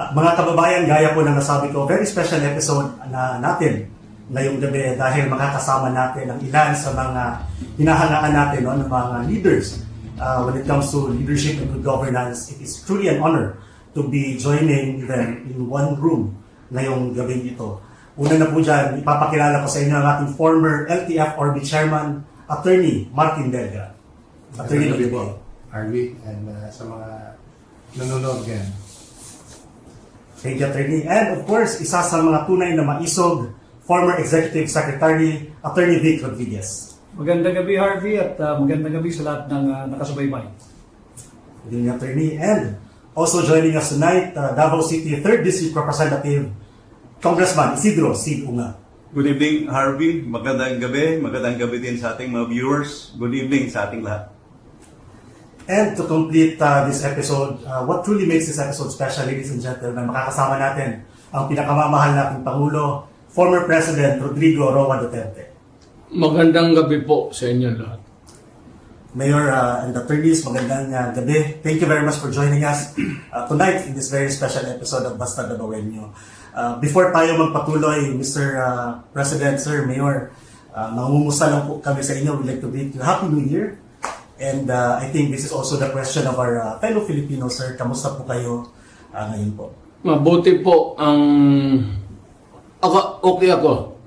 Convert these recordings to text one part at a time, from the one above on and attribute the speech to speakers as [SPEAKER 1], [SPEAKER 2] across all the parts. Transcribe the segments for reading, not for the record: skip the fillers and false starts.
[SPEAKER 1] Mga kababayan, gaya po ng nasabi ko, very special episode na natin ngayong gabi dahil makakasama natin ang ilan sa mga hinahangaan natin ng mga leaders. When it comes to leadership and good governance, it is truly an honor to be joining them in one room ngayong gabi ito. Una na po dyan, ipapakilala ko sa inyo ang ating former LTFRB Chairman, Attorney Martin Delga. Attorney
[SPEAKER 2] po, Harvey, and sa mga nanonood yan.
[SPEAKER 1] Thank you, Attorney. And of course, isa sa mga tunay na maisog, former Executive Secretary, Attorney Vic Rodriguez.
[SPEAKER 3] Magandang gabi, Harvey, at magandang gabi sa lahat ng nakasubaybay.
[SPEAKER 1] Good evening, Attorney. And also joining us tonight, Davao City 3rd District Representative, Congressman Isidro C. Unga.
[SPEAKER 4] Good evening, Harvey. Magandang gabi din sa ating mga viewers. Good evening sa ating lahat.
[SPEAKER 1] And to complete this episode, what truly makes this episode special, ladies and gentlemen, makakasama natin ang pinakamamahal nating Pangulo, former President Rodrigo Roa Duterte.
[SPEAKER 5] Magandang gabi po sa inyo lahat.
[SPEAKER 1] Mayor and attorneys, magandang gabi. Thank you very much for joining us tonight in this very special episode of Basta Dabawenyo. Before tayo magpatuloy, Mr. President, Sir, Mayor, mangumusta lang po kami sa inyo. We'd like to greet you Happy New Year. And I think this is also the question of our fellow Filipinos, Sir. Kamusta po kayo ngayon po?
[SPEAKER 5] Mabuti po ang... Okay ako.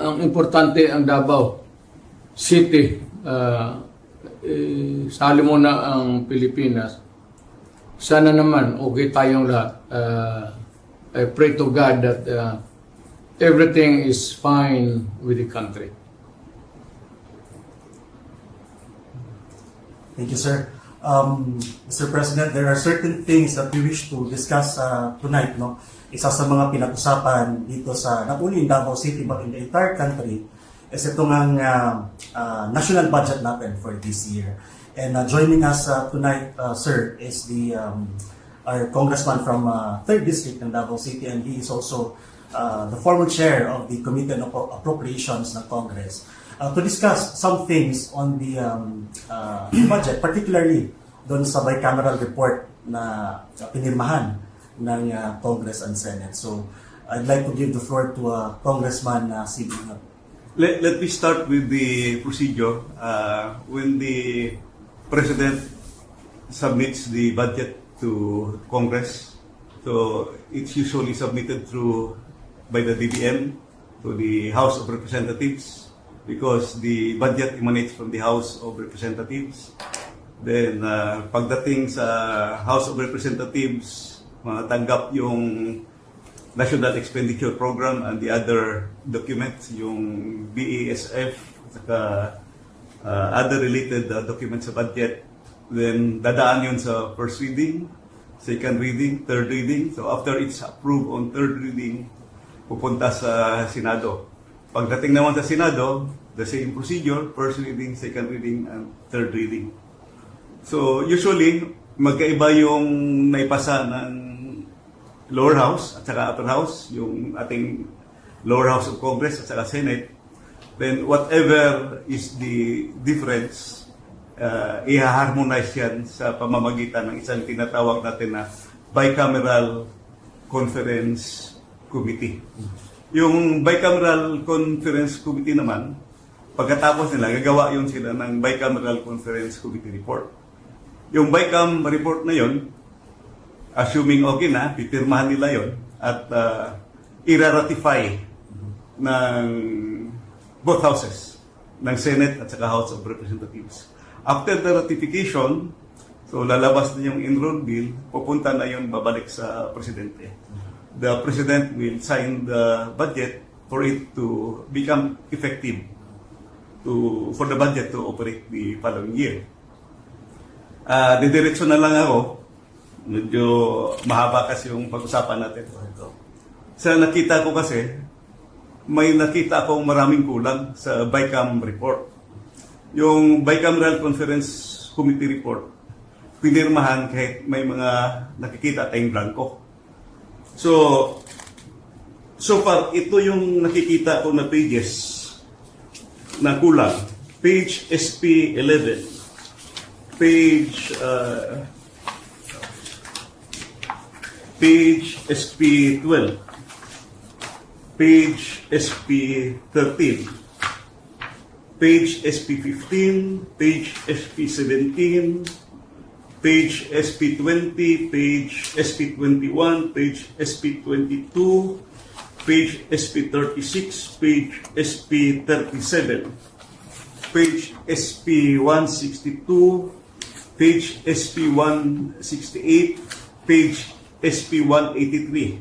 [SPEAKER 5] Ang importante ang Davao City. Sali mo na ang Pilipinas. Sana naman okay tayong lahat. I pray to God that everything is fine with the country.
[SPEAKER 1] Thank you, sir. Mr. President, there are certain things that we wish to discuss tonight. No? Isa sa mga pinag-usapan dito sa, not only in Davao City, but in the entire country, is itong ang national budget natin for this year. And joining us tonight, sir, is our congressman from 3rd District ng Davao City, and he is also the former chair of the Committee on Appropriations ng Congress. To discuss some things on the budget, particularly doon sa bicameral report na pinirmahan ng Congress and Senate. So, I'd like to give the floor to Congressman C.B.
[SPEAKER 4] Let me start with the procedure. When the President submits the budget to Congress, so it's usually submitted by the DBM to the House of Representatives, because the budget emanates from the House of Representatives. Then, pagdating sa House of Representatives, matanggap yung National Expenditure Program and the other documents, yung BASF, saka other related documents sa budget. Then, dadaan yun sa first reading, second reading, third reading. So, after it's approved on third reading, pupunta sa Senado. Pagdating naman sa Senado, the same procedure, first reading, second reading, and third reading. So, usually, magkaiba yung naipasa ng lower house at saka upper house, yung ating lower house of Congress at saka Senate. Then, whatever is the difference, i-harmonize yan sa pamamagitan ng isang tinatawag natin na Bicameral Conference Committee. Yung Bicameral Conference Committee naman, pagkatapos nila, gagawa yun sila ng Bicameral Conference Committee report. Yung BICAM report na yun, assuming okay na, pipirmahan nila yun, at ira-ratify ng both houses, ng Senate at saka House of Representatives. After the ratification, so lalabas na yung enrolled bill, pupunta na yun babalik sa Presidente. The President will sign the budget for it to become effective for the budget to operate the following year. Didiretso na lang ako. Medyo mahaba kasi yung pag-usapan natin. Sa nakita ko kasi, may nakita akong maraming kulang sa BICAM report. Yung Bicameral Conference Committee report, pinirmahan kahit may mga nakikita tayong blanco. So far, ito yung nakikita ko na pages na kulang. Page SP 11, page page SP12, page SP13, page SP15, page SP17, page SP20, page SP21, page SP22, page SP36, page SP37, page SP162, page SP168, page SP183.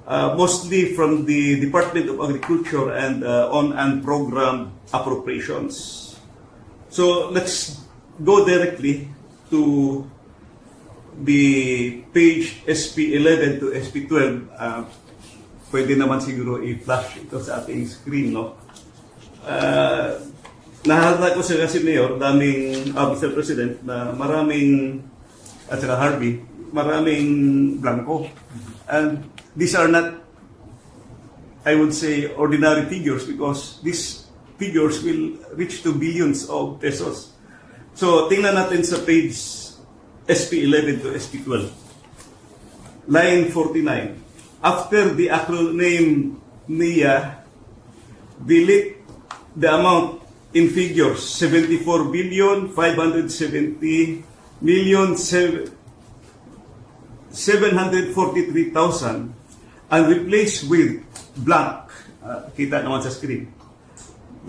[SPEAKER 4] Mostly from the Department of Agriculture and on and program appropriations. So let's go directly to the page SP11 to SP12. Pwede naman siguro i-flash ito sa ating screen, no? Nahalata ko sa kasi Mayor, Mr. President, na maraming, at saka Harvey, maraming blanco. And these are not, I would say, ordinary figures because these figures will reach to billions of pesos. So, tingnan natin sa page SP11 to SP12. Line 49. After the acronym NIA, delete the amount in figures 74 billion 570 million 743,000 and replace with blank. Kita naman sa screen.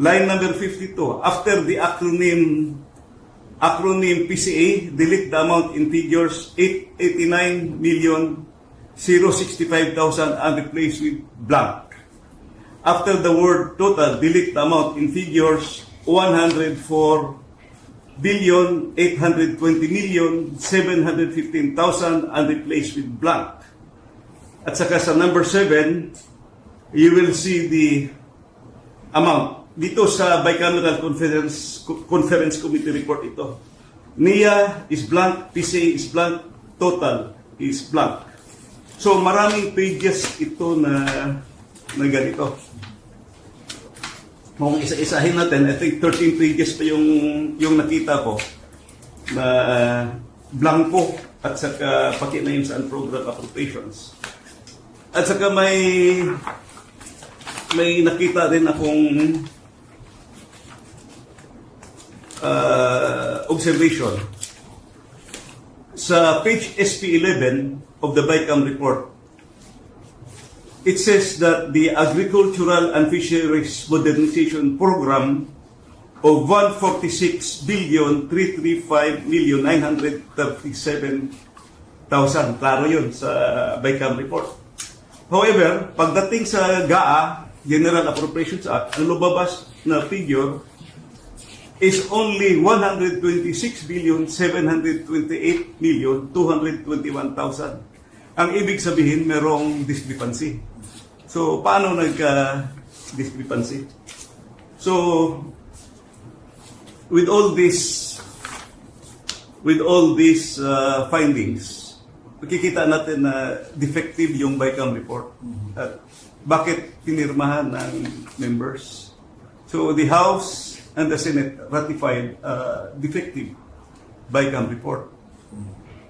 [SPEAKER 4] Line number 52. After the acronym PCA, delete the amount in figures 889 million 065,000 and replace with blank. After the word total, delete the amount in figures 104 billion 820 million 715,000 and replace with blank. At saka sa number 7, you will see the amount. Dito sa Bicameral Conference Committee report ito. NIA is blank, PCA is blank, total is blank. So maraming pages ito na ganito. Kung isa-isahin natin, I think 13 pages pa yung nakita ko na blanco at saka pati na yun sa program appropriations. At saka may nakita din akong observation. Sa page SP11 of the BICAM report, it says that the Agricultural and Fisheries Modernization Program of 146 billion 335 million 937,000. Klaro yun sa BICAM report. However, pagdating sa GAA, General Appropriations Act, ang lumabas na figure is only 126 billion 728 million 221,000. Ang ibig sabihin, merong discrepancy. So, paano nagka-discrepancy? So, with all these findings, makikita natin na defective yung BICAM report. At bakit pinirmahan ng members? So, the House and the Senate ratified defective BICAM report.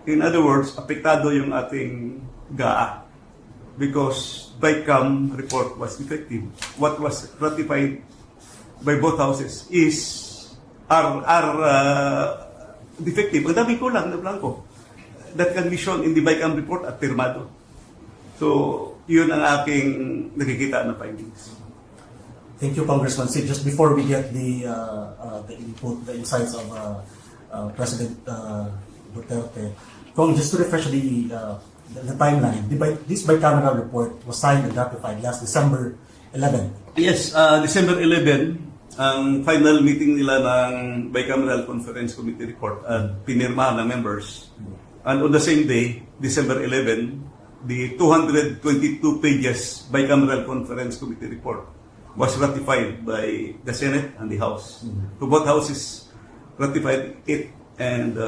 [SPEAKER 4] In other words, apektado yung ating GAA because BICAM report was defective. What was ratified by both houses are defective. Ang dami ko lang na blanco that can be shown in the BICAM report at pirmado. So, yun ang aking nakikita na findings.
[SPEAKER 1] Thank you, Congressman Sid. Just before we get the input, the insights of President Duterte, just to refresh the timeline, this bicameral report was signed and ratified last December 11.
[SPEAKER 4] Yes, December 11, ang final meeting nila ng Bicameral Conference Committee report at pinirmahan ng members. And on the same day, December 11, the 222 pages Bicameral Conference Committee report was ratified by the Senate and the House. So both houses ratified it, and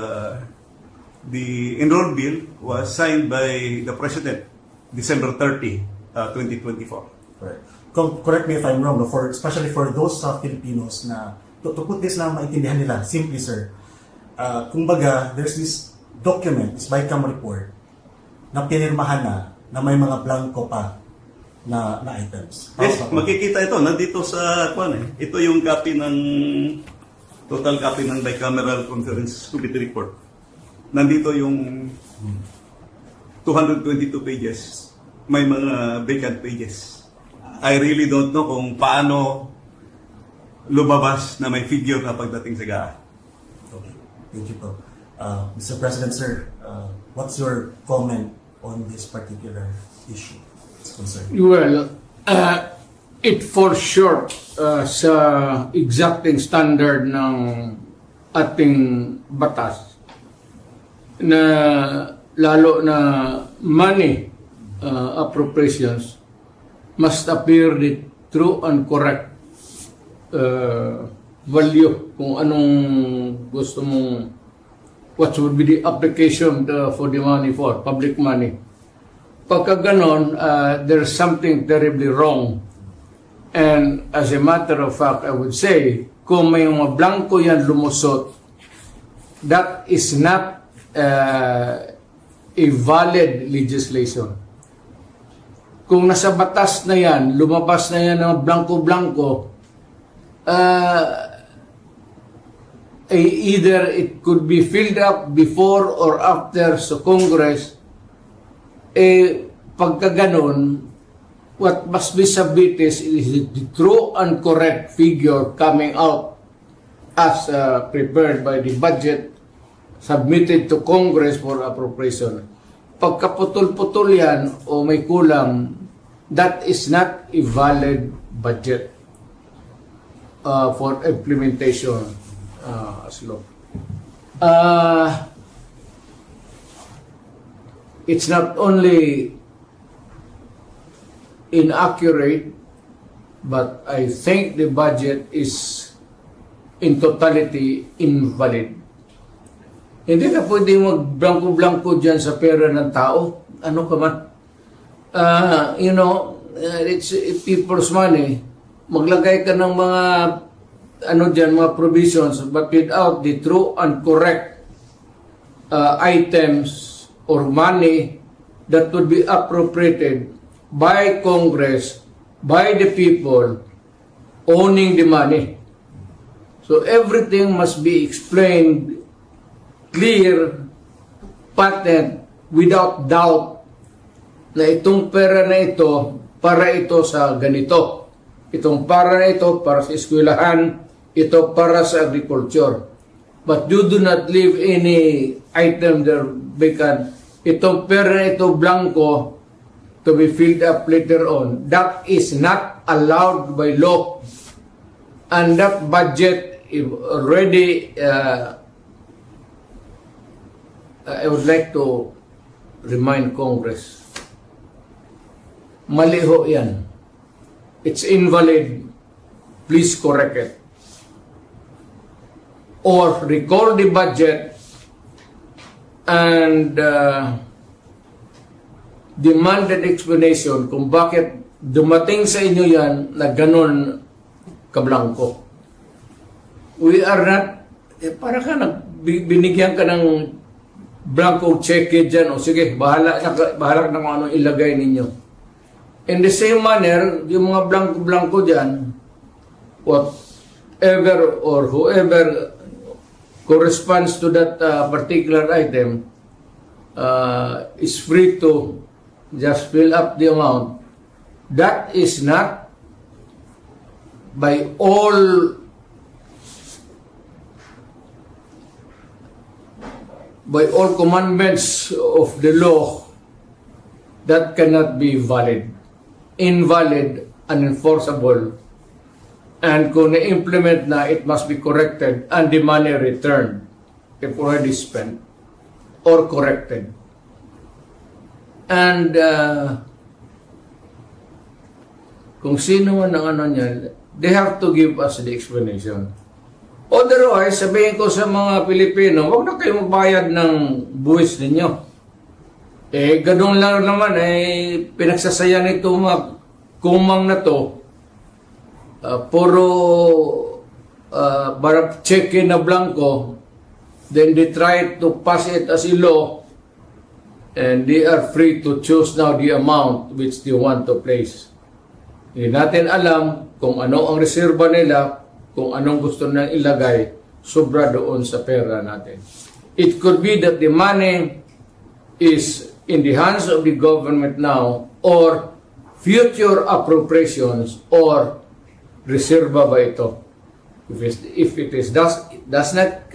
[SPEAKER 4] the enrolled bill was signed by the President December 30, 2024.
[SPEAKER 1] Correct. Correct me if I'm wrong, no? Especially for those Filipinos na to put this na maintindihan nila, simply sir, kumbaga, there's this document, this BICAM report, na pinirmahan na may mga blanco pa na items.
[SPEAKER 4] Yes,
[SPEAKER 1] Tama ba?
[SPEAKER 4] makikita ito. Nandito sa kwan eh. Ito yung copy ng total copy ng bicameral conference committee report. Nandito yung 222 pages. May mga vacant pages. I really don't know kung paano lumabas na may figure na pagdating sa GAA.
[SPEAKER 1] Okay. Thank you po. Mr. President, sir, what's your comment on this particular issue? It's concerned.
[SPEAKER 5] Well, it falls short sa exacting standard ng ating batas na lalo na money appropriations must appear the true and correct value kung anong gusto mong what would be the application for the money for public money. Pagka ganon, there's something terribly wrong. And as a matter of fact, I would say, kung may mga blanco yan lumusot, that is not a valid legislation. Kung nasa batas na yan, lumabas na yan ng blanco-blanco, either it could be filled up before or after sa Congress, pagka ganon, what must be submitted is the true and correct figure coming out as prepared by the budget submitted to Congress for appropriation. Pagka putol-putol yan o may kulang, that is not a valid budget for implementation as law. It's not only inaccurate, but I think the budget is in totality invalid. Hindi na pwede mag-blanco-blanco dyan sa pera ng tao. Ano ka man? It's people's money. Maglagay ka ng mga mga provisions, but without the true and correct items or money that would be appropriated by Congress, by the people owning the money. So everything must be explained clear, patent, without doubt na itong pera na ito para ito sa ganito. Itong para na ito para sa eskwelahan, ito para sa agriculture. But you do not leave any item there vacant. Itong pera na ito blanco to be filled up later on. That is not allowed by law. And that budget is already I would like to remind Congress, mali ho yan. It's invalid. Please correct it. Or recall the budget and demand an explanation kung bakit dumating sa inyo yan na ganun kablangko. We are not, para ka binigyan ka ng blanco check dyan, o sige, bahala na kung anong ilagay ninyo. In the same manner, yung mga blanco-blanco dyan, whatever or whoever corresponds to that particular item is free to just fill up the amount. That is not by all commandments of the law, that cannot be valid, invalid, unenforceable, and kung na-implement na, it must be corrected and the money returned if already spent or corrected. And kung sino man ang ano niya, they have to give us the explanation. Otherwise, sabihin ko sa mga Pilipino, huwag na kayo magbayad ng buwis ninyo. Ganun lang naman, pinagsasaya nito mga kumang na to, puro check-in na blanco, then they try to pass it as a law, And they are free to choose now the amount which they want to place. Hindi natin alam kung ano ang reserba nila, kung anong gusto nilang ilagay, sobra doon sa pera natin. It could be that the money is in the hands of the government now, or future appropriations, or reserva ba ito? If it is does not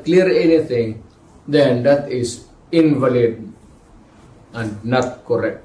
[SPEAKER 5] clear anything, then that is invalid and not correct.